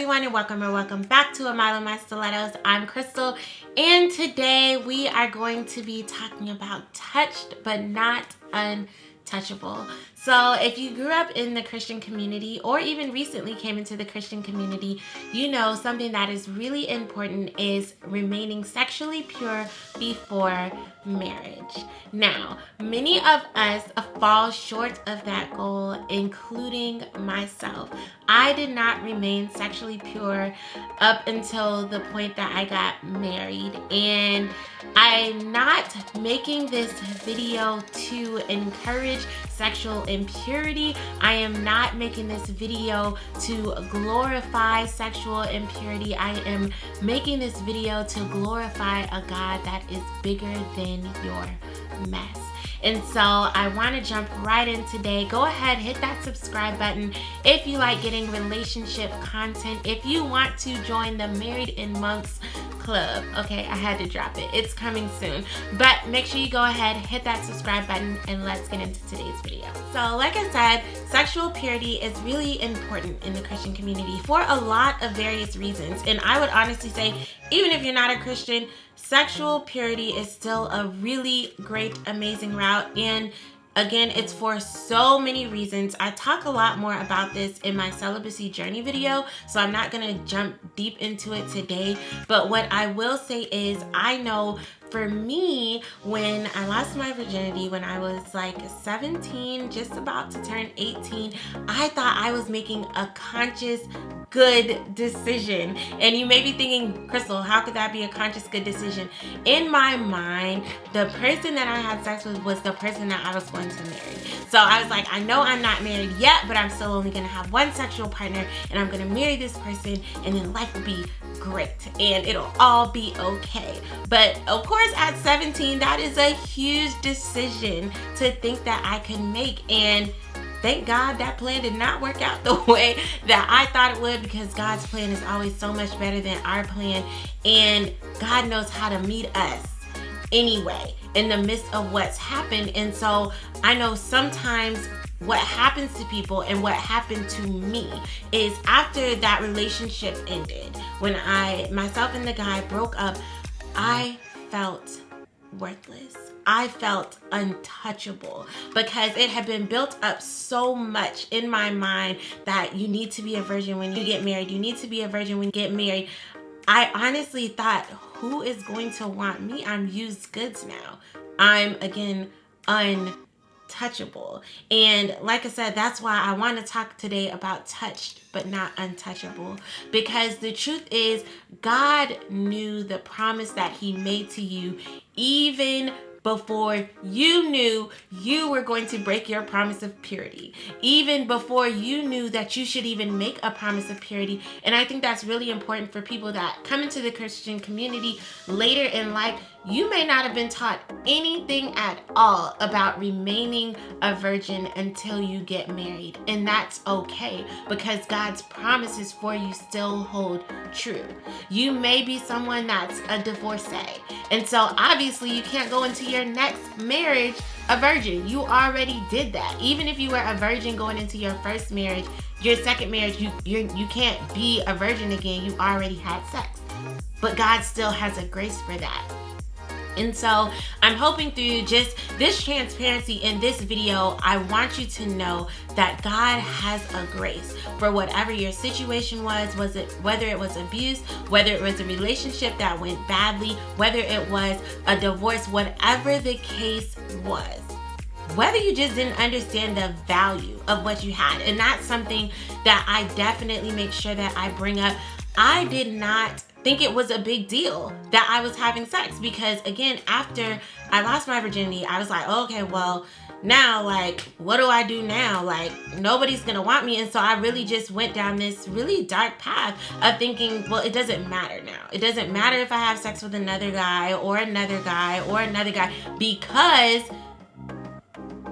everyone, and welcome back to A Mile of My Stilettos. I'm Crystal, and today we are going to be talking about touched but not untouchable. So if you grew up in the Christian community or even recently came into the Christian community, you know something that is really important is remaining sexually pure before marriage. Now, many of us fall short of that goal, including myself. I did not remain sexually pure up until the point that I got married, and I'm not making this video to encourage sexual impurity. I am not making this video to glorify sexual impurity. I am making this video to glorify a God that is bigger than your mess. And so I want to jump right in today. Go ahead, hit that subscribe button if you like getting relationship content. If you want to join the Married in Monks Club, okay, I had to drop it. It's coming soon. But make sure you go ahead, hit that subscribe button, and let's get into today's video. So like I said, sexual purity is really important in the Christian community for a lot of various reasons. And I would honestly say, even if you're not a Christian, sexual purity is still a really great, amazing route. And again, it's for so many reasons. I talk a lot more about this in my celibacy journey video, so I'm not going to jump deep into it today. But what I will say is, I know for me, when I lost my virginity when I was like 17, just about to turn 18, I thought I was making a conscious, good decision. And you may be thinking, Crystal, how could that be a conscious, good decision? In my mind, the person that I had sex with was the person that I was going to marry. So I was like, I know I'm not married yet, but I'm still only going to have one sexual partner, and I'm going to marry this person, and then life will be great, and it'll all be okay. But of course, at 17, that is a huge decision to think that I could make, and thank God that plan did not work out the way that I thought it would, because God's plan is always so much better than our plan, and God knows how to meet us anyway in the midst of what's happened. And so I know sometimes what happens to people, and what happened to me, is after that relationship ended, when myself and the guy broke up, I felt worthless. I felt untouchable, because it had been built up so much in my mind that you need to be a virgin when you get married. You need to be a virgin when you get married. I honestly thought, who is going to want me? I'm used goods now. I'm, again, untouchable. And like I said, that's why I want to talk today about touched but not untouchable, because the truth is, God knew the promise that he made to you even before you knew you were going to break your promise of purity, even before you knew that you should even make a promise of purity. And I think that's really important for people that come into the Christian community later in life. You may not have been taught anything at all about remaining a virgin until you get married. And that's okay, because God's promises for you still hold true. You may be someone that's a divorcee, and so obviously you can't go into your next marriage a virgin. You already did that. Even if you were a virgin going into your first marriage, your second marriage, you can't be a virgin again. You already had sex. But God still has a grace for that. And so I'm hoping through just this transparency in this video, I want you to know that God has a grace for whatever your situation was whether it was abuse, whether it was a relationship that went badly, whether it was a divorce, whatever the case was. Whether you just didn't understand the value of what you had. And that's something that I definitely make sure that I bring up. I did not think it was a big deal that I was having sex, because again, after I lost my virginity, I was like, okay, well, now, like, what do I do now? Like, nobody's gonna want me. And so I really just went down this really dark path of thinking, well, it doesn't matter now. It doesn't matter if I have sex with another guy or another guy or another guy, because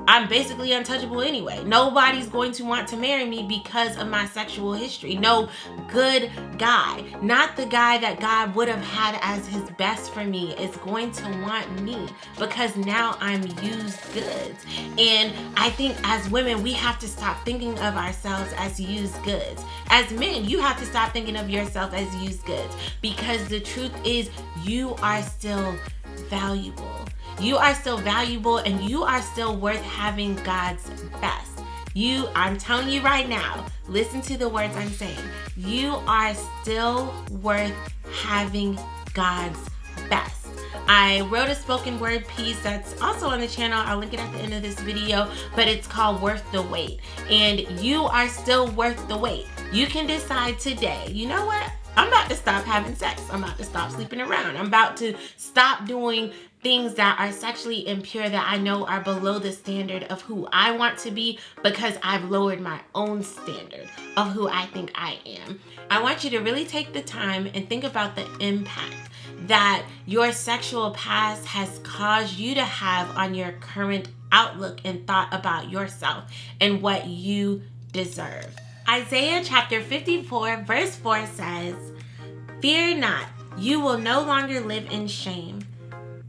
I'm basically untouchable anyway. Nobody's going to want to marry me because of my sexual history. No good guy, not the guy that God would have had as his best for me, is going to want me because now I'm used goods. And I think as women, we have to stop thinking of ourselves as used goods. As men, you have to stop thinking of yourself as used goods, because the truth is you are still valuable. You are still valuable, and you are still worth having God's best. I'm telling you right now, listen to the words I'm saying. You are still worth having God's best. I wrote a spoken word piece that's also on the channel. I'll link it at the end of this video, but it's called Worth the Wait. And you are still worth the wait. You can decide today, you know what? I'm about to stop having sex. I'm about to stop sleeping around. I'm about to stop doing things that are sexually impure that I know are below the standard of who I want to be, because I've lowered my own standard of who I think I am. I want you to really take the time and think about the impact that your sexual past has caused you to have on your current outlook and thought about yourself and what you deserve. Isaiah chapter 54 verse 4 says, "Fear not, you will no longer live in shame.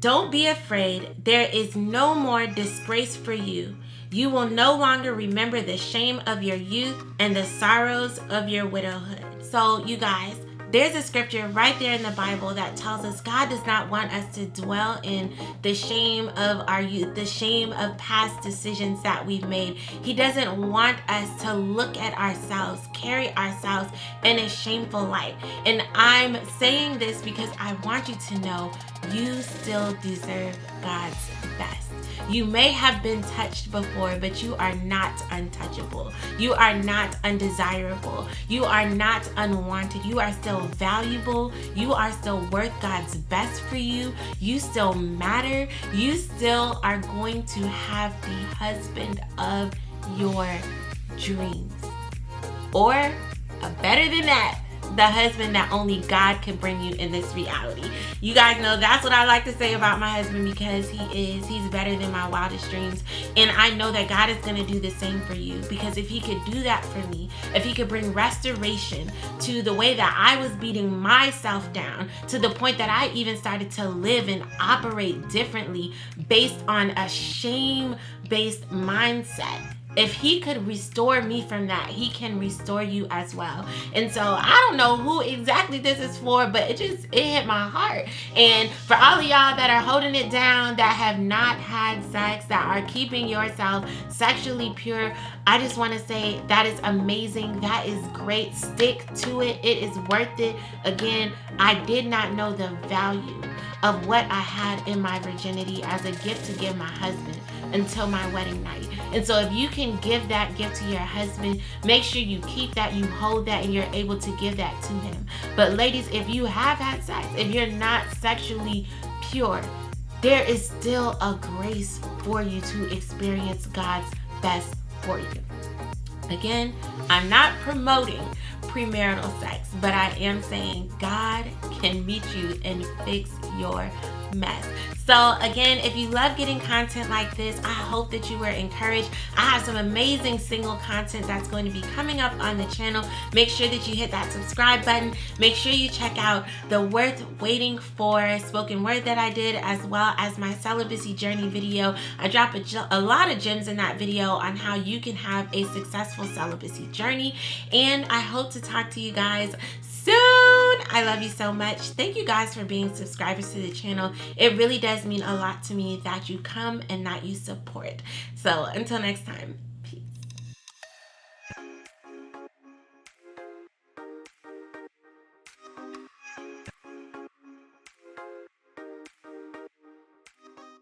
Don't be afraid, there is no more disgrace for you. You will no longer remember the shame of your youth and the sorrows of your widowhood." So you guys, there's a scripture right there in the Bible that tells us God does not want us to dwell in the shame of our youth, the shame of past decisions that we've made. He doesn't want us to look at ourselves, carry ourselves in a shameful light. And I'm saying this because I want you to know you still deserve God's best. You may have been touched before, but you are not untouchable. You are not undesirable. You are not unwanted. You are still valuable. You are still worth God's best for you. You still matter. You still are going to have the husband of your dreams. Or, better than that, the husband that only God can bring you in this reality. You guys know that's what I like to say about my husband, because he's better than my wildest dreams. And I know that God is going to do the same for you, because if he could do that for me, if he could bring restoration to the way that I was beating myself down, to the point that I even started to live and operate differently based on a shame-based mindset. If he could restore me from that, he can restore you as well. And so I don't know who exactly this is for, but it hit my heart. And for all of y'all that are holding it down, that have not had sex, that are keeping yourself sexually pure, I just want to say that is amazing. That is great. Stick to it. It is worth it. Again, I did not know the value of what I had in my virginity as a gift to give my husband until my wedding night. And so if you can give that gift to your husband, make sure you keep that, you hold that, and you're able to give that to him. But ladies, if you have had sex, if you're not sexually pure, there is still a grace for you to experience God's best for you. Again, I'm not promoting premarital sex, but I am saying God can meet you and fix your mess. So again, if you love getting content like this, I hope that you were encouraged. I have some amazing single content that's going to be coming up on the channel. Make sure that you hit that subscribe button. Make sure you check out the Worth Waiting For spoken word that I did, as well as my celibacy journey video. I drop a lot of gems in that video on how you can have a successful celibacy journey. And I hope to talk to you guys soon. I love you so much. Thank you guys for being subscribers to the channel. It really does mean a lot to me that you come and that you support. So until next time.